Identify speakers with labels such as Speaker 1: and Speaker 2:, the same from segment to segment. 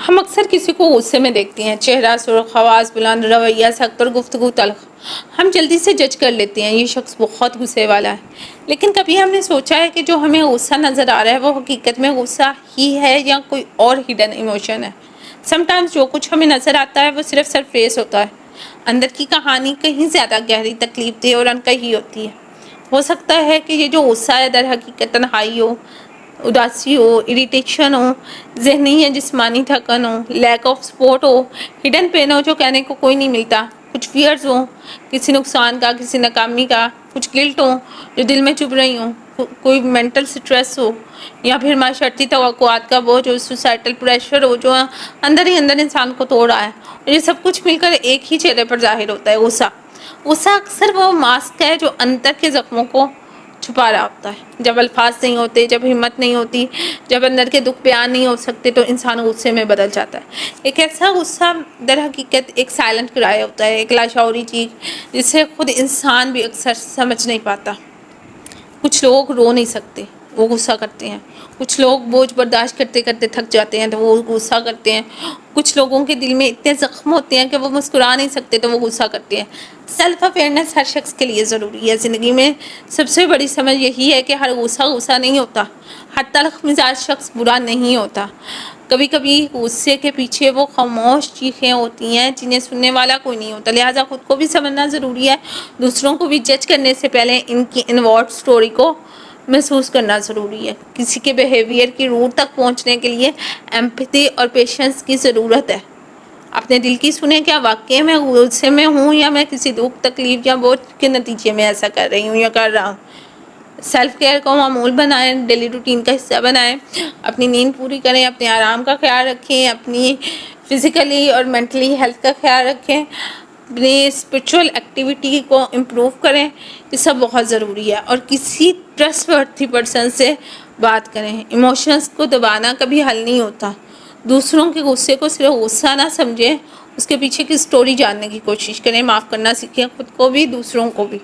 Speaker 1: ہم اکثر کسی کو غصے میں دیکھتے ہیں، چہرہ سرخ، آواز بلند، رویہ سخت اور گفتگو تلخ۔ ہم جلدی سے جج کر لیتے ہیں یہ شخص بہت غصے والا ہے، لیکن کبھی ہم نے سوچا ہے کہ جو ہمیں غصہ نظر آ رہا ہے وہ حقیقت میں غصہ ہی ہے یا کوئی اور ہڈن ایموشن ہے؟ سم ٹائمز جو کچھ ہمیں نظر آتا ہے وہ صرف سرفیس ہوتا ہے، اندر کی کہانی کہیں زیادہ گہری، تکلیف دہ اور انکہی ہوتی ہے۔ ہو سکتا ہے کہ یہ جو غصہ ہے در حقیقت تنہائی ہو، اداسی ہو، اریٹیشن ہو، ذہنی یا جسمانی تھکن ہو، لیک آف سپورٹ ہو، ہڈن پین ہو جو کہنے کو کوئی نہیں ملتا، کچھ فیئرز ہوں کسی نقصان کا، کسی ناکامی کا، کچھ گلٹ ہو جو دل میں چبھ رہی ہوں، کوئی مینٹل سٹریس ہو، یا پھر معاشرتی توقعات کا بوجھ ہو، سوسائٹل پریشر ہو جو اندر ہی اندر انسان کو توڑ رہا ہے، اور یہ سب کچھ مل کر ایک ہی چہرے پر ظاہر ہوتا ہے، غصہ۔ غصہ اکثر وہ ماسک ہے جو اندر کے زخموں کو چھپا رہا ہوتا ہے۔ جب الفاظ نہیں ہوتے، جب ہمت نہیں ہوتی، جب اندر کے دکھ بیان نہیں ہو سکتے تو انسان غصے میں بدل جاتا ہے۔ ایک ایسا غصہ در حقیقت ایک سائلنٹ کرائے ہوتا ہے، ایک لاشعوری چیخ جسے خود انسان بھی اکثر سمجھ نہیں پاتا۔ کچھ لوگ رو نہیں سکتے، وہ غصہ کرتے ہیں۔ کچھ لوگ بوجھ برداشت کرتے کرتے تھک جاتے ہیں تو وہ غصہ کرتے ہیں۔ کچھ لوگوں کے دل میں اتنے زخم ہوتے ہیں کہ وہ مسکرا نہیں سکتے تو وہ غصہ کرتے ہیں۔ سیلف اویئرنیس ہر شخص کے لیے ضروری ہے۔ زندگی میں سب سے بڑی سمجھ یہی ہے کہ ہر غصہ نہیں ہوتا، ہر تلخ مزاج شخص برا نہیں ہوتا۔ کبھی کبھی غصے کے پیچھے وہ خاموش چیخیں ہوتی ہیں جنہیں سننے والا کوئی نہیں ہوتا، لہٰذا خود کو بھی سمجھنا ضروری ہے، دوسروں کو بھی جج کرنے سے پہلے ان کی انورڈ سٹوری کو محسوس کرنا ضروری ہے۔ کسی کے بیہیویئر کی روٹ تک پہنچنے کے لیے ایمپتھی اور پیشنس کی ضرورت ہے۔ اپنے دل کی سنیں، کیا واقعی میں غصے میں ہوں یا میں کسی دکھ، تکلیف یا بوجھ کے نتیجے میں ایسا کر رہی ہوں یا کر رہا ہوں۔ سیلف کیئر کو معمول بنائیں، ڈیلی روٹین کا حصہ بنائیں، اپنی نیند پوری کریں، اپنے آرام کا خیال رکھیں، اپنی فزیکلی اور مینٹلی ہیلتھ کا خیال رکھیں، اپنی اسپرچول ایکٹیویٹی کو امپروو کریں، یہ سب بہت ضروری ہے۔ اور کسی ٹرسٹ ورتھی پرسن سے بات کریں۔ ایموشنز کو دبانا کبھی حل نہیں ہوتا۔ دوسروں کے غصے کو صرف غصہ نہ سمجھیں، اس کے پیچھے کی سٹوری جاننے کی کوشش کریں، معاف کرنا سیکھیں، خود کو بھی دوسروں کو بھی۔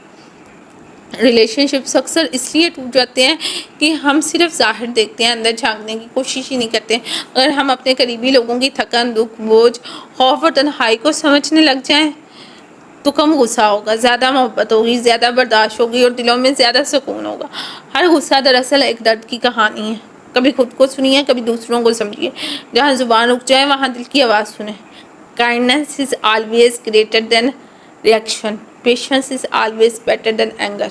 Speaker 1: ریلیشن شپس اکثر اس لیے ٹوٹ جاتے ہیں کہ ہم صرف ظاہر دیکھتے ہیں، اندر جھانکنے کی کوشش ہی نہیں کرتے۔ اگر ہم اپنے قریبی لوگوں کی تھکن، دکھ، بوجھ، خوف اور تنہائی کو سمجھنے لگ جائیں تو کم غصہ ہوگا، زیادہ محبت ہوگی، زیادہ برداشت ہوگی اور دلوں میں زیادہ سکون ہوگا۔ ہر غصہ دراصل ایک درد کی کہانی ہے۔ کبھی خود کو سنیے، کبھی دوسروں کو سمجھیے۔ جہاں زبان رک جائے وہاں دل کی آواز سنیں۔ Kindness is always greater than reaction. Patience is always better than anger.